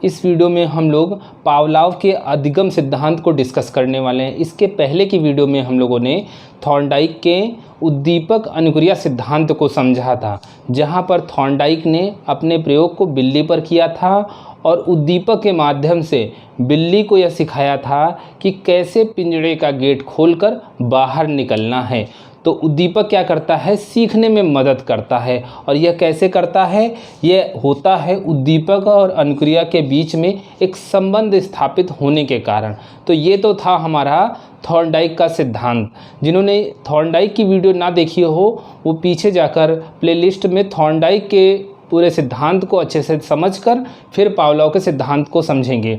इस वीडियो में हम लोग पावलोव के अधिगम सिद्धांत को डिस्कस करने वाले हैं। इसके पहले की वीडियो में हम लोगों ने थॉर्नडाइक के उद्दीपक अनुक्रिया सिद्धांत को समझा था, जहां पर थॉर्नडाइक ने अपने प्रयोग को बिल्ली पर किया था और उद्दीपक के माध्यम से बिल्ली को यह सिखाया था कि कैसे पिंजरे का गेट खोलकर बाहर निकलना है। तो उद्दीपक क्या करता है, सीखने में मदद करता है। और यह कैसे करता है, यह होता है उद्दीपक और अनुक्रिया के बीच में एक संबंध स्थापित होने के कारण। तो ये तो था हमारा थॉर्नडाइक का सिद्धांत। जिन्होंने थॉर्नडाइक की वीडियो ना देखी हो वो पीछे जाकर प्लेलिस्ट में थॉर्नडाइक के पूरे सिद्धांत को अच्छे से समझकर फिर पावलोव के सिद्धांत को समझेंगे।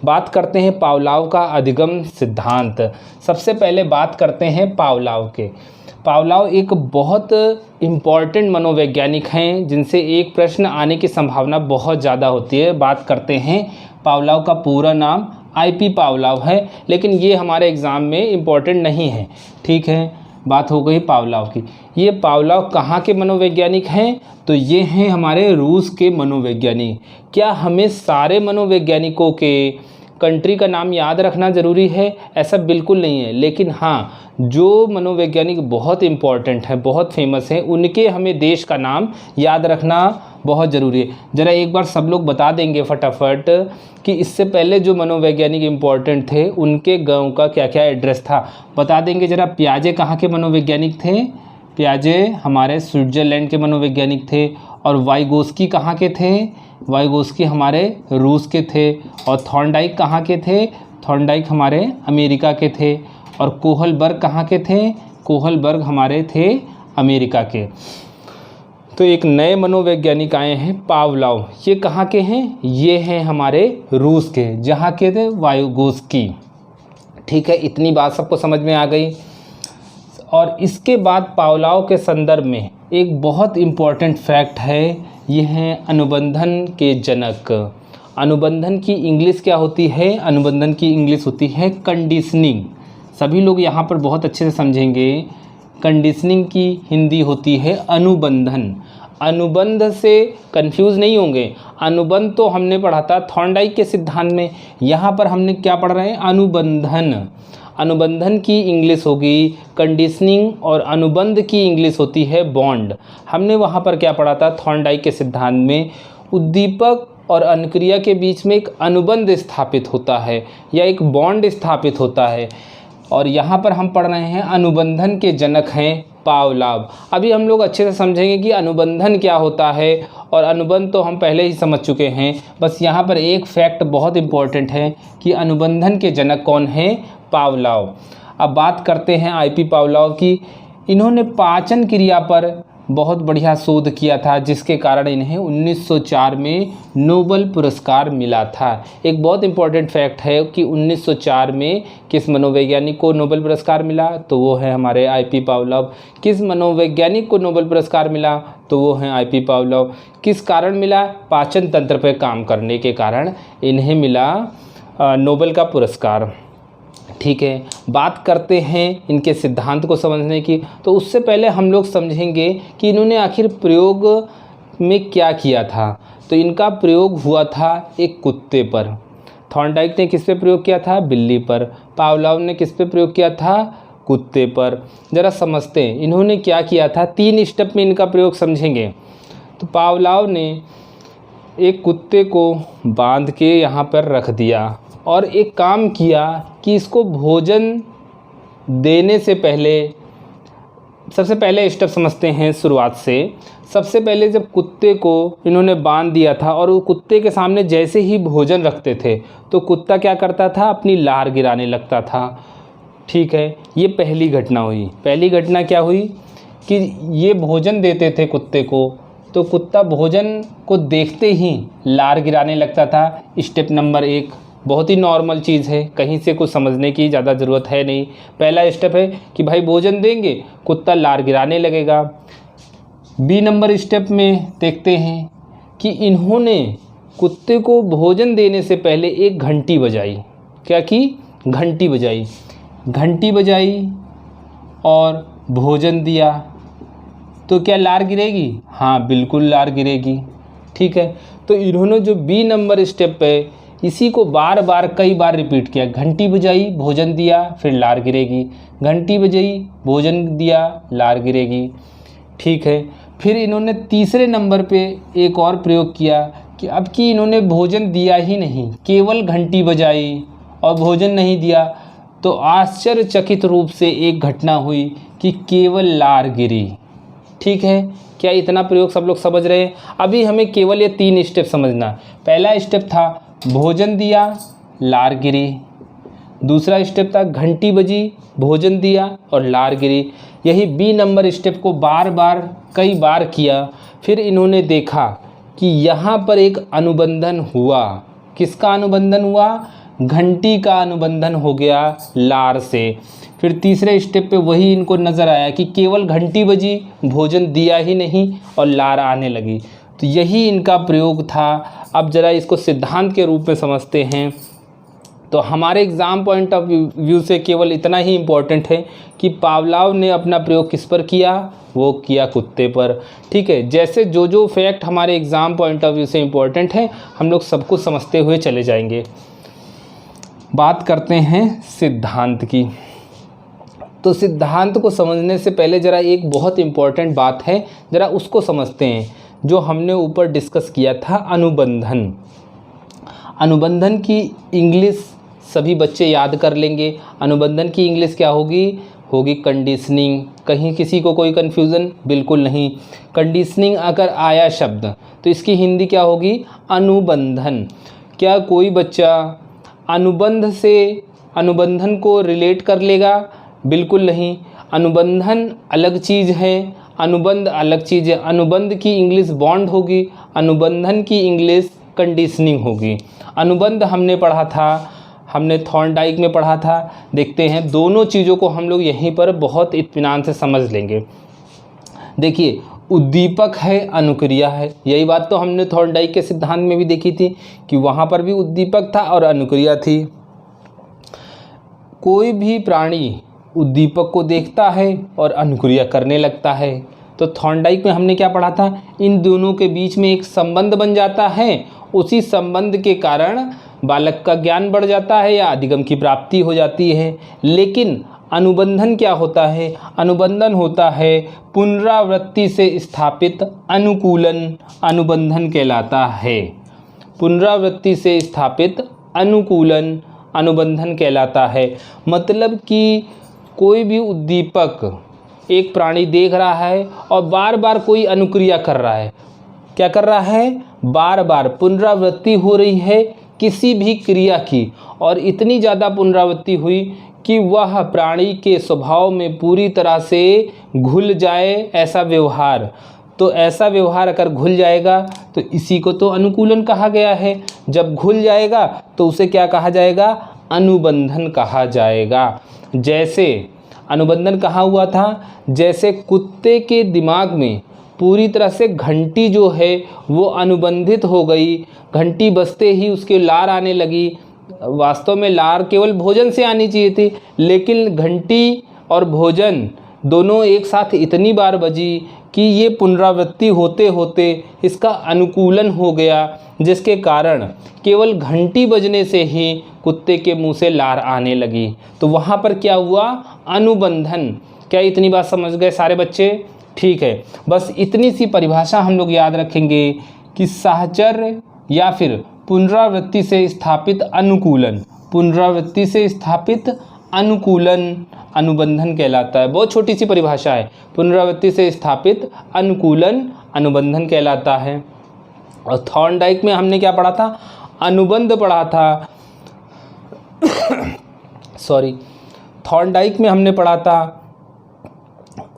बात करते हैं पावलोव का अधिगम सिद्धांत। सबसे पहले बात करते हैं पावलोव के। पावलोव एक बहुत इम्पॉर्टेंट मनोवैज्ञानिक हैं जिनसे एक प्रश्न आने की संभावना बहुत ज़्यादा होती है। बात करते हैं, पावलोव का पूरा नाम IP पावलोव है, लेकिन ये हमारे एग्ज़ाम में इम्पॉर्टेंट नहीं है। ठीक है, बात हो गई पावलोव की। ये पावलोव कहाँ के मनोवैज्ञानिक हैं, तो ये हैं हमारे रूस के मनोवैज्ञानिक। क्या हमें सारे मनोवैज्ञानिकों के कंट्री का नाम याद रखना ज़रूरी है? ऐसा बिल्कुल नहीं है, लेकिन हाँ, जो मनोवैज्ञानिक बहुत इम्पॉर्टेंट हैं, बहुत फेमस हैं, उनके हमें देश का नाम याद रखना बहुत ज़रूरी है। ज़रा एक बार सब लोग बता देंगे फटाफट कि इससे पहले जो मनोवैज्ञानिक इम्पॉर्टेंट थे उनके गांव का क्या क्या एड्रेस था, बता देंगे ज़रा। पियाजे कहाँ के मनोवैज्ञानिक थे? पियाजे हमारे स्विट्ज़रलैंड के मनोवैज्ञानिक थे। और वाइगोस्की कहाँ के थे? वाइगोस्की हमारे रूस के थे। और थॉर्नडाइक कहाँ के थे? थॉर्नडाइक हमारे अमेरिका के थे। और कोहलबर्ग कहाँ के थे? कोहलबर्ग हमारे थे अमेरिका के। तो एक नए मनोवैज्ञानिक आए हैं पावलोव। ये कहाँ के हैं? ये हैं हमारे रूस के, जहाँ के थे वाइगोस्की। ठीक है, इतनी बात सबको समझ में आ गई। और इसके बाद पावलोव के संदर्भ में एक बहुत इम्पॉर्टेंट फैक्ट है, ये हैं अनुबंधन के जनक। अनुबंधन की इंग्लिश क्या होती है? अनुबंधन की इंग्लिश होती है कंडीशनिंग। सभी लोग यहाँ पर बहुत अच्छे से समझेंगे। कंडीशनिंग की हिंदी होती है अनुबंधन। अनुबंध से कंफ्यूज नहीं होंगे। अनुबंध तो हमने पढ़ा था थॉर्नडाइक के सिद्धांत में, यहाँ पर हमने क्या पढ़ रहे हैं? अनुबंधन। अनुबंधन की इंग्लिश होगी कंडीशनिंग और अनुबंध की इंग्लिश होती है बॉन्ड। हमने वहाँ पर क्या पढ़ा था थॉर्नडाइक के सिद्धांत में? उद्दीपक और अनुक्रिया के बीच में एक अनुबंध स्थापित होता है या एक बॉन्ड स्थापित होता है। और यहाँ पर हम पढ़ रहे हैं अनुबंधन के जनक हैं पावलोव। अभी हम लोग अच्छे से समझेंगे कि अनुबंधन क्या होता है, और अनुबंध तो हम पहले ही समझ चुके हैं। बस यहाँ पर एक फैक्ट बहुत इम्पोर्टेंट है कि अनुबंधन के जनक कौन हैं? पावलोव। अब बात करते हैं IP पावलोव की। इन्होंने पाचन क्रिया पर बहुत बढ़िया शोध किया था, जिसके कारण इन्हें 1904 में नोबेल पुरस्कार मिला था। एक बहुत इम्पोर्टेंट फैक्ट है कि 1904 में किस मनोवैज्ञानिक को नोबेल पुरस्कार मिला, तो वो है हमारे IP पावलोव। किस मनोवैज्ञानिक को नोबेल पुरस्कार मिला, तो वो हैं IP पावलोव। किस कारण मिला? पाचन तंत्र पर काम करने के कारण इन्हें मिला नोबेल का पुरस्कार। ठीक है, बात करते हैं इनके सिद्धांत को समझने की। तो उससे पहले हम लोग समझेंगे कि इन्होंने आखिर प्रयोग में क्या किया था। तो इनका प्रयोग हुआ था एक कुत्ते पर। थॉर्नडाइक ने किस पे प्रयोग किया था? बिल्ली पर। पावलोव ने किस पे प्रयोग किया था? कुत्ते पर। ज़रा समझते हैं इन्होंने क्या किया था। 3 स्टेप में इनका प्रयोग समझेंगे। तो पावलोव ने एक कुत्ते को बांध के यहाँ पर रख दिया और एक काम किया कि इसको भोजन देने से पहले, सबसे पहले स्टेप समझते हैं शुरुआत से। सबसे पहले जब कुत्ते को इन्होंने बांध दिया था और वो कुत्ते के सामने जैसे ही भोजन रखते थे तो कुत्ता क्या करता था? अपनी लार गिराने लगता था। ठीक है, ये पहली घटना हुई। पहली घटना क्या हुई कि ये भोजन देते थे कुत्ते को, तो कुत्ता भोजन को देखते ही लार गिराने लगता था। स्टेप नंबर 1 बहुत ही नॉर्मल चीज़ है, कहीं से कुछ समझने की ज़्यादा ज़रूरत है नहीं। पहला स्टेप है कि भाई भोजन देंगे, कुत्ता लार गिराने लगेगा। B नंबर स्टेप में देखते हैं कि इन्होंने कुत्ते को भोजन देने से पहले एक घंटी बजाई। क्या की? घंटी बजाई। घंटी बजाई और भोजन दिया तो क्या लार गिरेगी? हाँ, बिल्कुल लार गिरेगी। ठीक है, तो तो इन्होंने जो बी नंबर स्टेप है इसी को बार बार कई बार रिपीट किया। घंटी बजाई, भोजन दिया, फिर लार गिरेगी, घंटी बजाई, भोजन दिया, लार गिरेगी। ठीक है, फिर इन्होंने तीसरे नंबर पे एक और प्रयोग किया कि अब कि इन्होंने भोजन दिया ही नहीं, केवल घंटी बजाई और भोजन नहीं दिया, तो आश्चर्यचकित रूप से एक घटना हुई कि केवल लार गिरी। ठीक है, क्या इतना प्रयोग सब लोग समझ रहे हैं? अभी हमें केवल ये 3 स्टेप समझना। पहला स्टेप था भोजन दिया, लार गिरी। दूसरा स्टेप था घंटी बजी, भोजन दिया और लार गिरी। यही बी नंबर स्टेप को बार बार कई बार किया। फिर इन्होंने देखा कि यहाँ पर एक अनुबंधन हुआ। किसका अनुबंधन हुआ? घंटी का अनुबंधन हो गया लार से। फिर तीसरे स्टेप पे वही इनको नज़र आया कि केवल घंटी बजी, भोजन दिया ही नहीं और लार आने लगी। तो यही इनका प्रयोग था। अब ज़रा इसको सिद्धांत के रूप में समझते हैं। तो हमारे एग्ज़ाम पॉइंट ऑफ व्यू से केवल इतना ही इम्पोर्टेंट है कि पावलोव ने अपना प्रयोग किस पर किया? वो किया कुत्ते पर। ठीक है, जैसे जो जो फैक्ट हमारे एग्ज़ाम पॉइंट ऑफ व्यू से इम्पोर्टेंट है हम लोग सबको समझते हुए चले जाएंगे। बात करते हैं सिद्धांत की। तो सिद्धांत को समझने से पहले ज़रा एक बहुत इम्पोर्टेंट बात है, ज़रा उसको समझते हैं, जो हमने ऊपर डिस्कस किया था, अनुबंधन। अनुबंधन की इंग्लिश सभी बच्चे याद कर लेंगे। अनुबंधन की इंग्लिश क्या होगी? होगी कंडीशनिंग। कहीं किसी को कोई कन्फ्यूज़न? बिल्कुल नहीं। कंडीशनिंग अगर आया शब्द तो इसकी हिंदी क्या होगी? अनुबंधन। क्या कोई बच्चा अनुबंध से अनुबंधन को रिलेट कर लेगा? बिल्कुल नहीं। अनुबंधन अलग चीज़ है, अनुबंध अलग चीज़ है। अनुबंध की इंग्लिश बॉन्ड होगी, अनुबंधन की इंग्लिश कंडीशनिंग होगी। अनुबंध हमने पढ़ा था, हमने थॉर्नडाइक में पढ़ा था। देखते हैं, दोनों चीज़ों को हम लोग यहीं पर बहुत इत्मीनान से समझ लेंगे। देखिए, उद्दीपक है, अनुक्रिया है। यही बात तो हमने थॉर्नडाइक के सिद्धांत में भी देखी थी कि वहाँ पर भी उद्दीपक था और अनुक्रिया थी। कोई भी प्राणी उद्दीपक को देखता है और अनुक्रिया करने लगता है। तो थॉर्नडाइक में हमने क्या पढ़ा था? इन दोनों के बीच में एक संबंध बन जाता है। उसी संबंध के कारण बालक का ज्ञान बढ़ जाता है या अधिगम की प्राप्ति हो जाती है। लेकिन अनुबंधन क्या होता है? अनुबंधन होता है पुनरावृत्ति से स्थापित अनुकूलन, अनुबंधन कहलाता है। पुनरावृत्ति से स्थापित अनुकूलन अनुबंधन कहलाता है। मतलब कि कोई भी उद्दीपक एक प्राणी देख रहा है और बार बार कोई अनुक्रिया कर रहा है। क्या कर रहा है? बार बार पुनरावृत्ति हो रही है किसी भी क्रिया की, और इतनी ज़्यादा पुनरावृत्ति हुई कि वह प्राणी के स्वभाव में पूरी तरह से घुल जाए ऐसा व्यवहार। तो ऐसा व्यवहार अगर घुल जाएगा तो इसी को तो अनुकूलन कहा गया है। जब घुल जाएगा तो उसे क्या कहा जाएगा? अनुबंधन कहा जाएगा। जैसे अनुबंधन कहाँ हुआ था? जैसे कुत्ते के दिमाग में पूरी तरह से घंटी जो है वो अनुबंधित हो गई, घंटी बजते ही उसके लार आने लगी। वास्तव में लार केवल भोजन से आनी चाहिए थी, लेकिन घंटी और भोजन दोनों एक साथ इतनी बार बजी कि ये पुनरावृत्ति होते होते इसका अनुकूलन हो गया, जिसके कारण केवल घंटी बजने से ही कुत्ते के मुंह से लार आने लगी। तो वहाँ पर क्या हुआ? अनुबंधन। क्या इतनी बात समझ गए सारे बच्चे? ठीक है, बस इतनी सी परिभाषा हम लोग याद रखेंगे कि साहचर्य या फिर पुनरावृत्ति से स्थापित अनुकूलन, पुनरावृत्ति से स्थापित अनुकूलन अनुबंधन कहलाता है। बहुत छोटी सी परिभाषा है। पुनरावृत्ति से स्थापित अनुकूलन अनुबंधन कहलाता है। और थॉर्नडाइक में हमने क्या पढ़ा था? अनुबंध पढ़ा था। सॉरी, थॉर्नडाइक में हमने पढ़ा था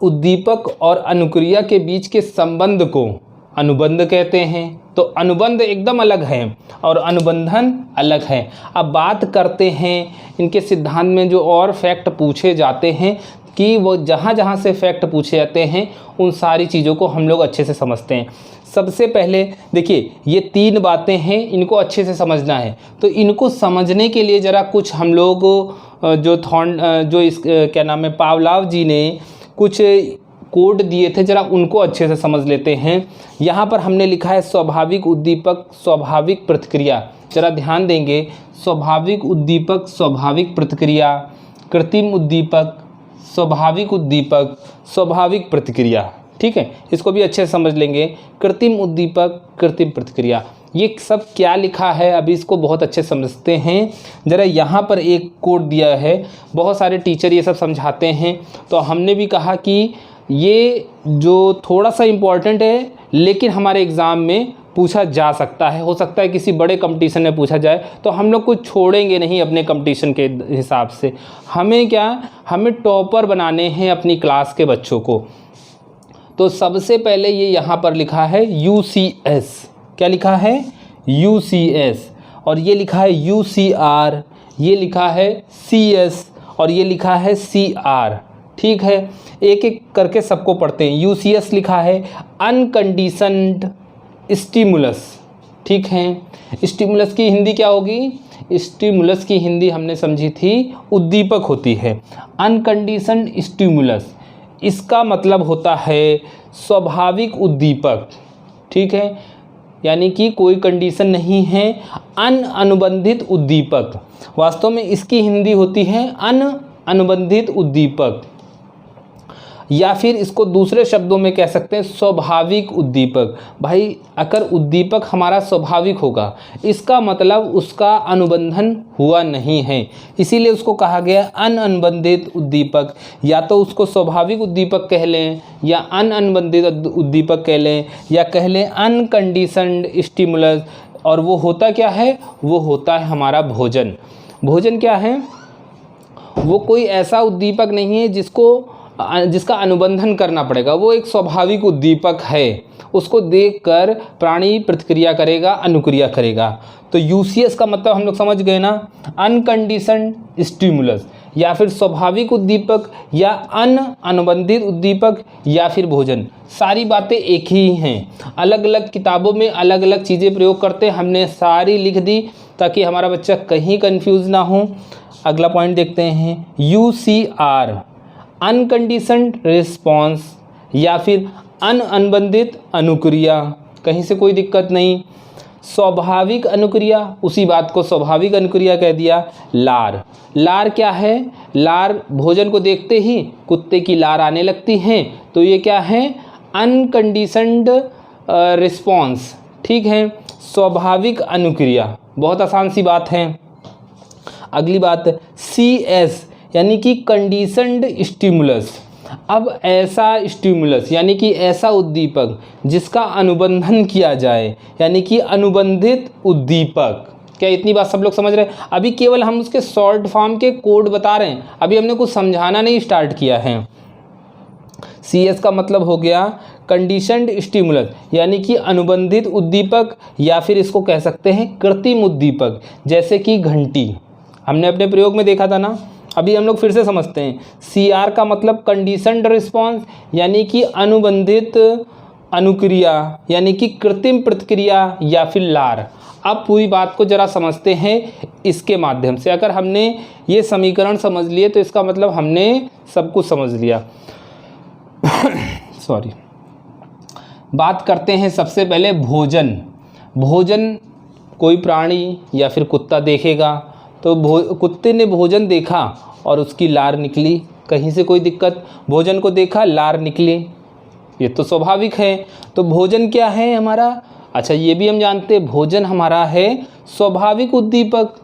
उद्दीपक और अनुक्रिया के बीच के संबंध को अनुबंध कहते हैं। तो अनुबंध एकदम अलग है और अनुबंधन अलग है। अब बात करते हैं इनके सिद्धांत में जो और फैक्ट पूछे जाते हैं कि वो जहाँ जहाँ से फैक्ट पूछे जाते हैं उन सारी चीज़ों को हम लोग अच्छे से समझते हैं। सबसे पहले देखिए, ये 3 बातें हैं, इनको अच्छे से समझना है। तो इनको समझने के लिए ज़रा कुछ हम लोग क्या नाम है, पावलोव जी ने कुछ कोड दिए थे, जरा उनको अच्छे से समझ लेते हैं। यहाँ पर हमने लिखा है स्वाभाविक उद्दीपक, स्वाभाविक प्रतिक्रिया, जरा ध्यान देंगे। स्वाभाविक उद्दीपक, स्वाभाविक प्रतिक्रिया, कृत्रिम उद्दीपक, स्वाभाविक उद्दीपक, स्वाभाविक प्रतिक्रिया। ठीक है, इसको भी अच्छे से समझ लेंगे। कृत्रिम उद्दीपक, कृत्रिम प्रतिक्रिया, ये सब क्या लिखा है अभी इसको बहुत अच्छे समझते हैं। ज़रा यहाँ पर एक कोड दिया है, बहुत सारे टीचर ये सब समझाते हैं, तो हमने भी कहा कि ये जो थोड़ा सा इम्पॉर्टेंट है लेकिन हमारे एग्ज़ाम में पूछा जा सकता है, हो सकता है किसी बड़े कंपटीशन में पूछा जाए, तो हम लोग कुछ छोड़ेंगे नहीं अपने कंपटीशन के हिसाब से। हमें क्या, हमें टॉपर बनाने हैं अपनी क्लास के बच्चों को। तो सबसे पहले ये यहाँ पर लिखा है UCS, क्या लिखा है UCS, और ये लिखा है UCR, ये लिखा है CS, और ये लिखा है CR। ठीक है, एक एक करके सबको पढ़ते हैं। UCS लिखा है अनकंडीशनड स्टिमुलस। ठीक है, स्टिमुलस की हिंदी क्या होगी? स्टिमुलस की हिंदी हमने समझी थी उद्दीपक होती है। अनकंडीशनड स्टिमुलस, इसका मतलब होता है स्वाभाविक उद्दीपक। ठीक है, यानी कि कोई कंडीशन नहीं है, अनुबंधित उद्दीपक। वास्तव में इसकी हिंदी होती है अनुबंधित उद्दीपक, या फिर इसको दूसरे शब्दों में कह सकते हैं स्वाभाविक उद्दीपक। भाई अगर उद्दीपक हमारा स्वाभाविक होगा, इसका मतलब उसका अनुबंधन हुआ नहीं है, इसीलिए उसको कहा गया अनुबंधित उद्दीपक। या तो उसको स्वाभाविक उद्दीपक कह लें, या अनुबंधित उद्दीपक कह लें, या कह लें अनकंडीशनड स्टिमुलस। और वो होता क्या है? वो होता है हमारा भोजन। भोजन क्या है? वो कोई ऐसा उद्दीपक नहीं है जिसका अनुबंधन करना पड़ेगा, वो एक स्वाभाविक उद्दीपक है। उसको देखकर प्राणी प्रतिक्रिया करेगा, अनुक्रिया करेगा। तो UCS का मतलब हम लोग समझ गए ना, अनकंडीशनड स्टिमुलस, या फिर स्वाभाविक उद्दीपक, या अनुबंधित उद्दीपक, या फिर भोजन। सारी बातें एक ही हैं, अलग अलग किताबों में अलग अलग चीज़ें प्रयोग करते हैं। हमने सारी लिख दी ताकि हमारा बच्चा कहीं कंफ्यूज ना हो। अगला पॉइंट देखते हैं, UCR अनकंडीशनड रिस्पॉन्स, या फिर अनुबंधित अनुक्रिया, कहीं से कोई दिक्कत नहीं। स्वाभाविक अनुक्रिया, उसी बात को स्वाभाविक अनुक्रिया कह दिया। लार क्या है? लार भोजन को देखते ही कुत्ते की लार आने लगती है, तो ये क्या है? Unconditioned response. ठीक है, स्वाभाविक अनुक्रिया, बहुत आसान सी बात है। अगली बात CS यानी कि कंडीशनड स्टिमुलस। अब ऐसा स्टिमुलस यानी कि ऐसा उद्दीपक जिसका अनुबंधन किया जाए, यानी कि अनुबंधित उद्दीपक। क्या इतनी बात सब लोग समझ रहे हैं? अभी केवल हम उसके शॉर्ट फॉर्म के कोड बता रहे हैं, अभी हमने कुछ समझाना नहीं स्टार्ट किया है। CS का मतलब हो गया कंडीशनड स्टिमुलस, यानी कि अनुबंधित उद्दीपक, या फिर इसको कह सकते हैं कृत्रिम उद्दीपक, जैसे कि घंटी। हमने अपने प्रयोग में देखा था ना, अभी हम लोग फिर से समझते हैं। CR का मतलब कंडीशनड रिस्पॉन्स, यानी कि अनुबंधित अनुक्रिया, यानी कि कृत्रिम प्रतिक्रिया, या फिर लार। अब पूरी बात को जरा समझते हैं इसके माध्यम से। अगर हमने ये समीकरण समझ लिए तो इसका मतलब हमने सब कुछ समझ लिया। सॉरी। बात करते हैं सबसे पहले भोजन। भोजन कोई प्राणी या फिर कुत्ता देखेगा, तो कुत्ते ने भोजन देखा और उसकी लार निकली, कहीं से कोई दिक्कत। भोजन को देखा, लार निकली, ये तो स्वाभाविक है। तो भोजन क्या है हमारा? अच्छा, ये भी हम जानते हैं, भोजन हमारा है स्वाभाविक उद्दीपक।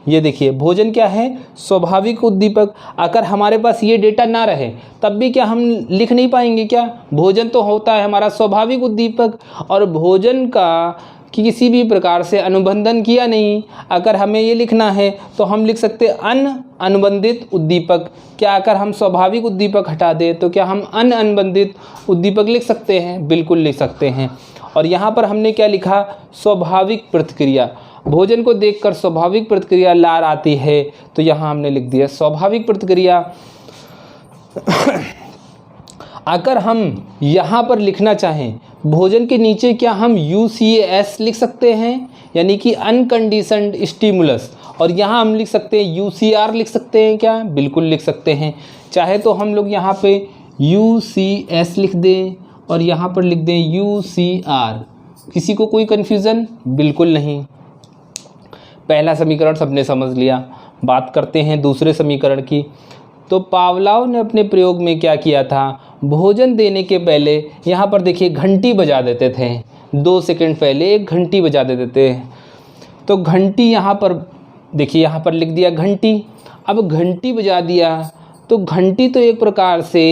ये देखिए, भोजन क्या है? स्वाभाविक उद्दीपक। अगर हमारे पास ये डेटा ना रहे तब भी क्या हम लिख नहीं पाएंगे क्या? भोजन तो होता है हमारा स्वाभाविक उद्दीपक, और भोजन का किसी भी प्रकार से अनुबंधन किया नहीं। अगर हमें ये लिखना है तो हम लिख सकते हैं अनुबंधित उद्दीपक। क्या अगर हम स्वाभाविक उद्दीपक हटा दें तो क्या हम अनुबंधित उद्दीपक लिख सकते हैं? बिल्कुल लिख सकते हैं। और यहाँ पर हमने क्या लिखा? स्वाभाविक प्रतिक्रिया। भोजन को देखकर स्वाभाविक प्रतिक्रिया लार आती है, तो यहाँ हमने लिख दिया स्वाभाविक प्रतिक्रिया। अगर हम यहाँ पर लिखना चाहें भोजन के नीचे, क्या हम UCS लिख सकते हैं, यानी कि अनकंडीशनड स्टिमुलस, और यहाँ हम लिख सकते हैं UCR लिख सकते हैं क्या? बिल्कुल लिख सकते हैं। चाहे तो हम लोग यहाँ पे UCS लिख दें और यहाँ पर लिख दें UCR। किसी को कोई कन्फ्यूज़न? बिल्कुल नहीं। पहला समीकरण सबने समझ लिया। बात करते हैं दूसरे समीकरण की। तो पावलोव ने अपने प्रयोग में क्या किया था, भोजन देने के पहले यहाँ पर देखिए घंटी बजा देते थे। 2 सेकंड पहले एक घंटी बजा देते थे। तो घंटी यहाँ पर देखिए, यहाँ पर लिख दिया घंटी। अब घंटी बजा दिया तो घंटी तो एक प्रकार से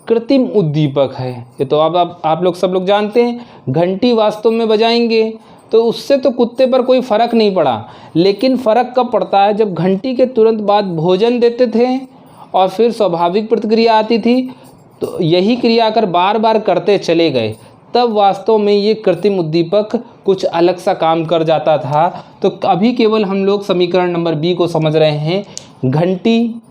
कृत्रिम उद्दीपक है। ये तो अब आप लोग सब लोग जानते हैं। घंटी वास्तव में बजाएंगे तो उससे तो कुत्ते पर कोई फ़र्क नहीं पड़ा, लेकिन फ़र्क कब पड़ता है, जब घंटी के तुरंत बाद भोजन देते थे और फिर स्वाभाविक प्रतिक्रिया आती थी। तो यही क्रिया अगर बार बार करते चले गए तब वास्तव में ये कृत्रिम उद्दीपक कुछ अलग सा काम कर जाता था। तो अभी केवल हम लोग समीकरण नंबर बी को समझ रहे हैं। घंटी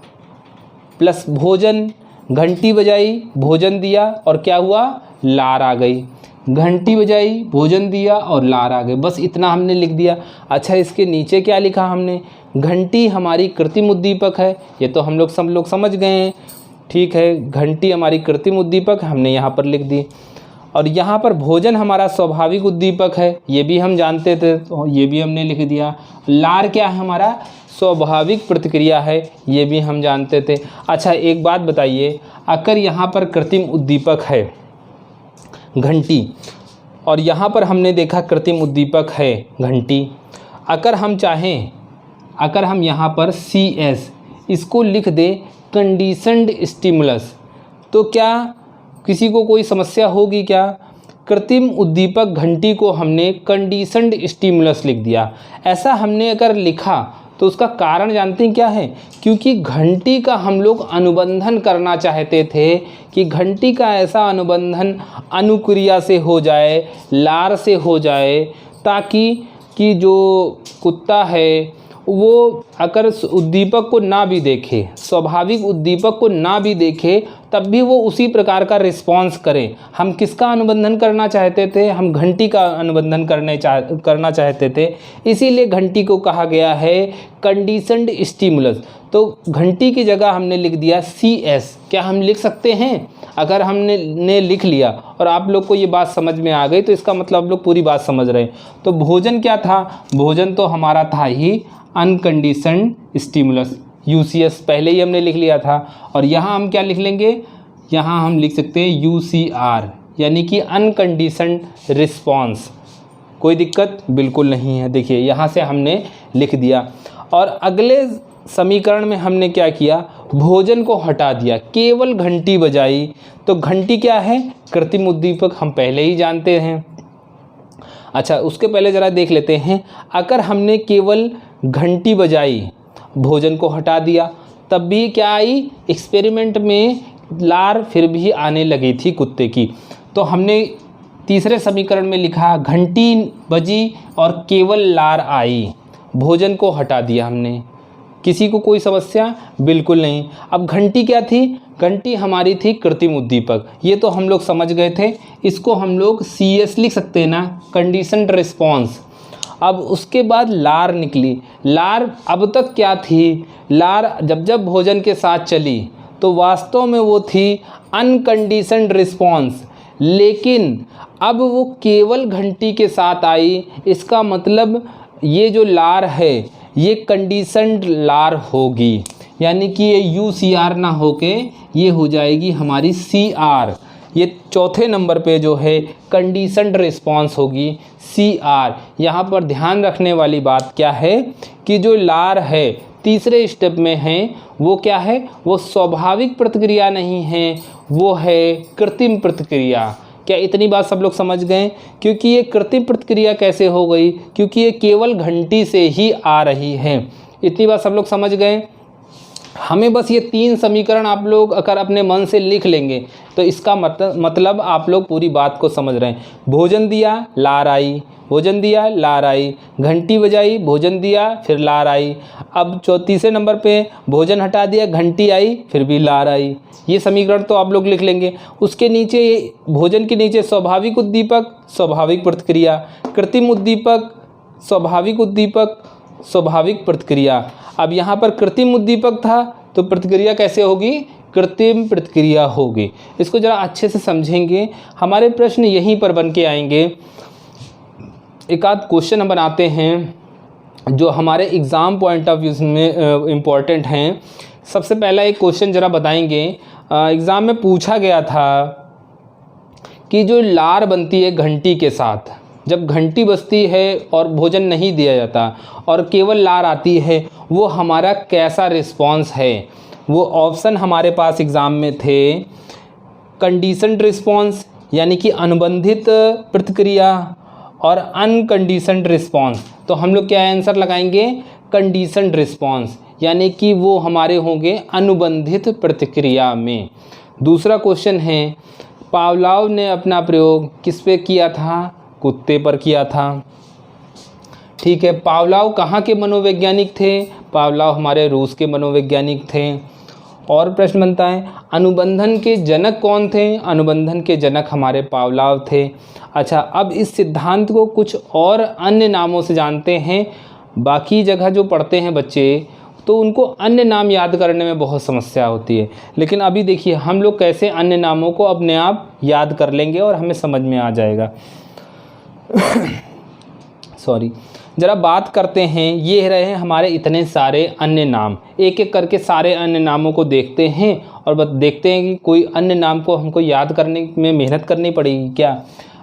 प्लस भोजन, घंटी बजाई, भोजन दिया और क्या हुआ, लार आ गई। घंटी बजाई, भोजन दिया और लार आ गई। बस इतना हमने लिख दिया। अच्छा, इसके नीचे क्या लिखा हमने, घंटी हमारी कृत्रिम उद्दीपक है। ये तो हम लोग सब लोग समझ गए हैं। ठीक है, घंटी हमारी कृत्रिम उद्दीपक हमने यहाँ पर लिख दी। और यहाँ पर भोजन हमारा स्वाभाविक उद्दीपक है, ये भी हम जानते थे, तो ये भी हमने लिख दिया। लार क्या है, हमारा स्वाभाविक प्रतिक्रिया है, ये भी हम जानते थे। अच्छा, एक बात बताइए, अगर यहाँ पर कृत्रिम उद्दीपक है घंटी और यहाँ पर हमने देखा कृत्रिम उद्दीपक है घंटी, अगर हम चाहें, अगर हम यहाँ पर CS इसको लिख दें कंडीशनड स्टिमुलस, तो क्या किसी को कोई समस्या होगी क्या? कृत्रिम उद्दीपक घंटी को हमने कंडीशनड स्टिमुलस लिख दिया। ऐसा हमने अगर लिखा तो उसका कारण जानते हैं क्या है? क्योंकि घंटी का हम लोग अनुबंधन करना चाहते थे कि घंटी का ऐसा अनुबंधन अनुक्रिया से हो जाए, लार से हो जाए, ताकि कि जो कुत्ता है वो अगर उद्दीपक को ना भी देखे, स्वाभाविक उद्दीपक को ना भी देखे, तब भी वो उसी प्रकार का रिस्पॉन्स करे। हम किसका अनुबंधन करना चाहते थे? हम घंटी का अनुबंधन करना चाहते थे। इसीलिए घंटी को कहा गया है कंडीशनड स्टिमुलस। तो घंटी की जगह हमने लिख दिया CS। क्या हम लिख सकते हैं? अगर हमने लिख लिया और आप लोग को ये बात समझ में आ गई तो इसका मतलब आप लोग पूरी बात समझ रहे हैं। तो भोजन क्या था? भोजन तो हमारा था ही अनकंडीशनड स्टिमुलस, UCS पहले ही हमने लिख लिया था। और यहाँ हम क्या लिख लेंगे? यहाँ हम लिख सकते हैं UCR, यानी कि अनकंडीशनड रिस्पॉन्स। कोई दिक्कत बिल्कुल नहीं है। देखिए यहाँ से हमने लिख दिया। और अगले समीकरण में हमने क्या किया, भोजन को हटा दिया, केवल घंटी बजाई। तो घंटी क्या है? कृत्रिम उद्दीपक, हम पहले ही जानते हैं। अच्छा, उसके पहले ज़रा देख लेते हैं, अगर हमने केवल घंटी बजाई, भोजन को हटा दिया, तब भी क्या आई, एक्सपेरिमेंट में लार फिर भी आने लगी थी कुत्ते की। तो हमने तीसरे समीकरण में लिखा घंटी बजी और केवल लार आई, भोजन को हटा दिया हमने। किसी को कोई समस्या? बिल्कुल नहीं। अब घंटी क्या थी? घंटी हमारी थी कृत्रिम उद्दीपक, ये तो हम लोग समझ गए थे। इसको हम लोग CS लिख सकते हैं ना, कंडीशनड रिस्पॉन्स। अब उसके बाद लार निकली। लार अब तक क्या थी? लार जब भोजन के साथ चली तो वास्तव में वो थी अनकंडीशनड रिस्पॉन्स, लेकिन अब वो केवल घंटी के साथ आई। इसका मतलब ये जो लार है ये कंडीशनड लार होगी, यानी कि ये UCR ना होके ये हो जाएगी हमारी CR। ये चौथे नंबर पे जो है कंडीशनड रिस्पॉन्स होगी CR। यहाँ पर ध्यान रखने वाली बात क्या है कि जो लार है तीसरे स्टेप में है, वो क्या है? वो स्वाभाविक प्रतिक्रिया नहीं है, वो है कृत्रिम प्रतिक्रिया। क्या इतनी बात सब लोग समझ गए? क्योंकि ये कृत्रिम प्रतिक्रिया कैसे हो गई? क्योंकि ये केवल घंटी से ही आ रही है। इतनी बात सब लोग समझ गए? हमें बस ये 3 समीकरण आप लोग अगर अपने मन से लिख लेंगे तो इसका मतलब आप लोग पूरी बात को समझ रहे हैं। भोजन दिया, लार आई, भोजन दिया, लार आई, घंटी बजाई, भोजन दिया, फिर लार आई। अब तीसरे नंबर पे भोजन हटा दिया, घंटी आई, फिर भी लार आई। ये समीकरण तो आप लोग लिख लेंगे। उसके नीचे भोजन के नीचे स्वाभाविक उद्दीपक, स्वाभाविक प्रतिक्रिया, कृत्रिम उद्दीपक, स्वाभाविक उद्दीपक, स्वाभाविक प्रतिक्रिया। अब यहाँ पर कृत्रिम उद्दीपक था तो प्रतिक्रिया कैसे होगी? कृत्रिम प्रतिक्रिया होगी। इसको ज़रा अच्छे से समझेंगे, हमारे प्रश्न यहीं पर बन के आएंगे। एक आध क्वेश्चन हम बनाते हैं जो हमारे एग्ज़ाम पॉइंट ऑफ व्यू में इम्पॉर्टेंट हैं। सबसे पहला एक क्वेश्चन ज़रा बताएंगे। एग्ज़ाम में पूछा गया था कि जो लार बनती है घंटी के साथ, जब घंटी बजती है और भोजन नहीं दिया जाता और केवल लार आती है, वो हमारा कैसा रिस्पॉन्स है। वो ऑप्शन हमारे पास एग्ज़ाम में थे, कंडीशनड रिस्पॉन्स यानी कि अनुबंधित प्रतिक्रिया, और अनकंडीशनड रिस्पॉन्स। तो हम लोग क्या आंसर लगाएंगे, कंडीशनड रिस्पॉन्स, यानी कि वो हमारे होंगे अनुबंधित प्रतिक्रिया में। दूसरा क्वेश्चन है, पावलोव ने अपना प्रयोग किस पे किया था, कुत्ते पर किया था। ठीक है, पावलोव कहाँ के मनोवैज्ञानिक थे, पावलोव हमारे रूस के मनोवैज्ञानिक थे। और प्रश्न बनता है, अनुबंधन के जनक कौन थे, अनुबंधन के जनक हमारे पावलोव थे। अच्छा, अब इस सिद्धांत को कुछ और अन्य नामों से जानते हैं। बाकी जगह जो पढ़ते हैं बच्चे तो उनको अन्य नाम याद करने में बहुत समस्या होती है, लेकिन अभी देखिए हम लोग कैसे अन्य नामों को अपने आप याद कर लेंगे और हमें समझ में आ जाएगा। सॉरी, ज़रा बात करते हैं। ये रहे हमारे इतने सारे अन्य नाम, एक एक करके सारे अन्य नामों को देखते हैं और देखते हैं कि कोई अन्य नाम को हमको याद करने में मेहनत करनी पड़ेगी क्या।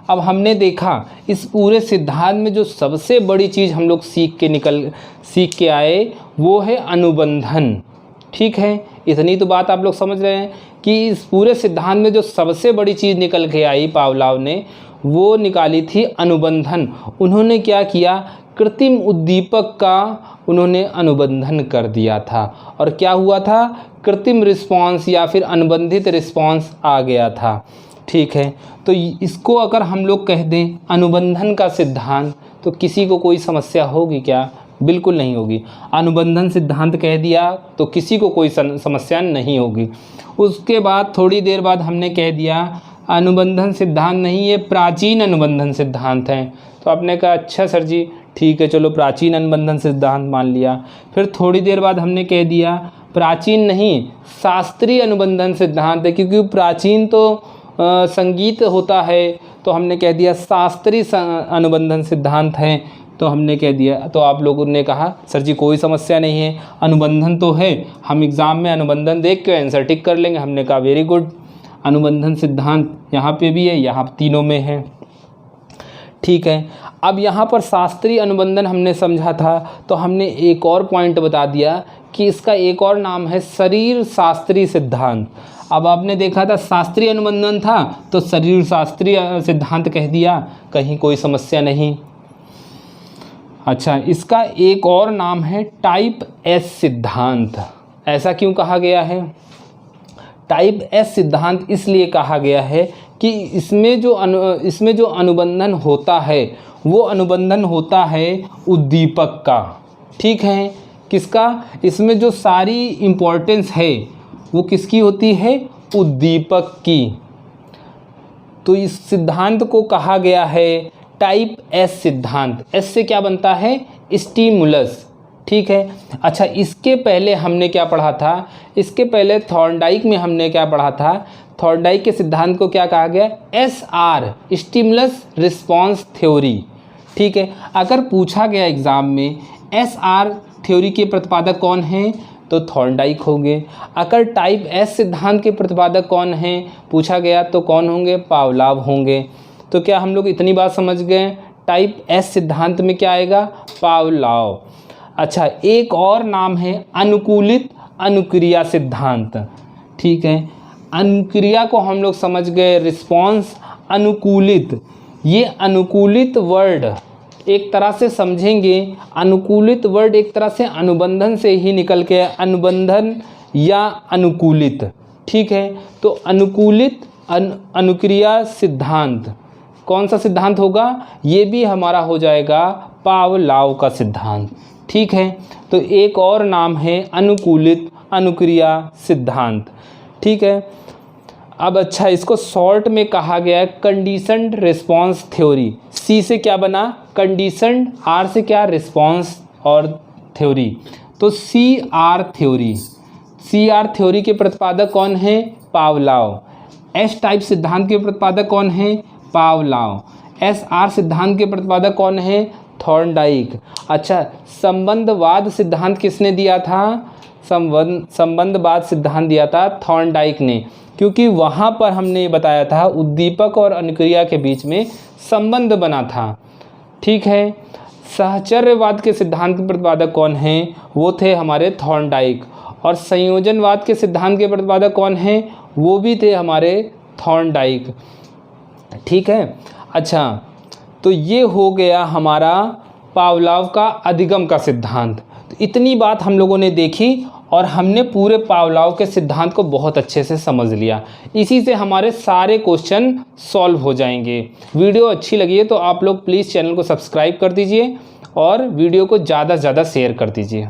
अब हमने देखा इस पूरे सिद्धांत में जो सबसे बड़ी चीज़ हम लोग सीख के आए वो है अनुबंधन। ठीक है, इतनी तो बात आप लोग समझ रहे हैं कि इस पूरे सिद्धांत में जो सबसे बड़ी चीज़ निकल के आई पावलोव ने, वो निकाली थी अनुबंधन। उन्होंने क्या किया, कृत्रिम उद्दीपक का उन्होंने अनुबंधन कर दिया था और क्या हुआ था, कृत्रिम रिस्पॉन्स या फिर अनुबंधित रिस्पॉन्स आ गया था। ठीक है, तो इसको अगर हम लोग कह दें अनुबंधन का सिद्धांत तो किसी को कोई समस्या होगी क्या, बिल्कुल नहीं होगी। अनुबंधन सिद्धांत कह दिया तो किसी को कोई समस्या नहीं होगी। उसके बाद थोड़ी देर बाद हमने कह दिया अनुबंधन सिद्धांत नहीं, ये प्राचीन अनुबंधन सिद्धांत है। तो आपने कहा अच्छा सर जी ठीक है, चलो प्राचीन अनुबंधन सिद्धांत मान लिया। फिर थोड़ी देर बाद हमने कह दिया प्राचीन नहीं, शास्त्रीय अनुबंधन सिद्धांत है, क्योंकि प्राचीन तो संगीत होता है, तो हमने कह दिया शास्त्रीय अनुबंधन सिद्धांत है। तो हमने कह दिया, तो आप लोगों ने कहा सर जी कोई समस्या नहीं है, अनुबंधन तो है, हम एग्ज़ाम में अनुबंधन देख के आंसर टिक कर लेंगे। हमने कहा वेरी गुड, अनुबंधन सिद्धांत यहाँ पे भी है, यहाँ तीनों में है। ठीक है, अब यहाँ पर शास्त्रीय अनुबंधन हमने समझा था, तो हमने एक और पॉइंट बता दिया कि इसका एक और नाम है शरीर शास्त्रीय सिद्धांत। अब आपने देखा था शास्त्रीय अनुबंधन था तो शरीर शास्त्रीय सिद्धांत कह दिया, कहीं कोई समस्या नहीं। अच्छा, इसका एक और नाम है टाइप एस सिद्धांत। ऐसा क्यों कहा गया है, टाइप एस सिद्धांत इसलिए कहा गया है कि इसमें जो अनुबंधन होता है वो अनुबंधन होता है उद्दीपक का। ठीक है, किसका, इसमें जो सारी इम्पोर्टेंस है वो किसकी होती है, उद्दीपक की। तो इस सिद्धांत को कहा गया है टाइप एस सिद्धांत। एस से क्या बनता है, स्टिमुलस। ठीक है, अच्छा इसके पहले हमने क्या पढ़ा था, इसके पहले थॉर्नडाइक में हमने क्या पढ़ा था, थॉर्नडाइक के सिद्धांत को क्या कहा गया, SR स्टिमुलस रिस्पॉन्स थ्योरी। ठीक है, अगर पूछा गया एग्ज़ाम में SR थ्योरी के प्रतिपादक कौन हैं तो थॉर्नडाइक होंगे। अगर टाइप एस सिद्धांत के प्रतिपादक कौन हैं पूछा गया तो कौन होंगे, पावलोव होंगे। तो क्या हम लोग इतनी बात समझ गए, टाइप एस सिद्धांत में क्या आएगा, पावलोव। अच्छा, एक और नाम है अनुकूलित अनुक्रिया सिद्धांत। ठीक है, अनुक्रिया को हम लोग समझ गए, रिस्पॉन्स अनुकूलित। ये अनुकूलित वर्ड एक तरह से समझेंगे, अनुकूलित वर्ड एक तरह से अनुबंधन से ही निकल के, अनुबंधन या अनुकूलित। ठीक है, तो अनुकूलित अनुक्रिया सिद्धांत कौन सा सिद्धांत होगा, ये भी हमारा हो जाएगा पावलोव का सिद्धांत। ठीक है, तो एक और नाम है अनुकूलित अनुक्रिया सिद्धांत। ठीक है, अब अच्छा इसको शॉर्ट में कहा गया है कंडीशनड रिस्पॉन्स थ्योरी। सी से क्या बना, कंडीशनड, आर से क्या, रिस्पॉन्स और थ्योरी, तो CR थ्योरी। CR थ्योरी के प्रतिपादक कौन है? पावलोव। S टाइप सिद्धांत के प्रतिपादक कौन है? पावलोव। SR सिद्धांत के प्रतिपादक कौन है? थॉर्नडाइक। अच्छा, संबंधवाद सिद्धांत किसने दिया था? संबंधवाद सिद्धांत दिया था थॉर्नडाइक ने, क्योंकि वहाँ पर हमने बताया था उद्दीपक और अनुक्रिया के बीच में संबंध बना था। ठीक है। सहचर्यवाद के सिद्धांत के प्रतिपादक कौन हैं? वो थे हमारे थॉर्नडाइक। और संयोजनवाद के सिद्धांत के प्रतिपादक कौन हैं? वो भी थे हमारे थॉर्नडाइक। ठीक है। अच्छा, तो ये हो गया हमारा पावलोव का अधिगम का सिद्धांत। तो इतनी बात हम लोगों ने देखी और हमने पूरे पावलोव के सिद्धांत को बहुत अच्छे से समझ लिया। इसी से हमारे सारे क्वेश्चन सॉल्व हो जाएंगे। वीडियो अच्छी लगी है तो आप लोग प्लीज़ चैनल को सब्सक्राइब कर दीजिए और वीडियो को ज़्यादा से ज़्यादा शेयर कर दीजिए।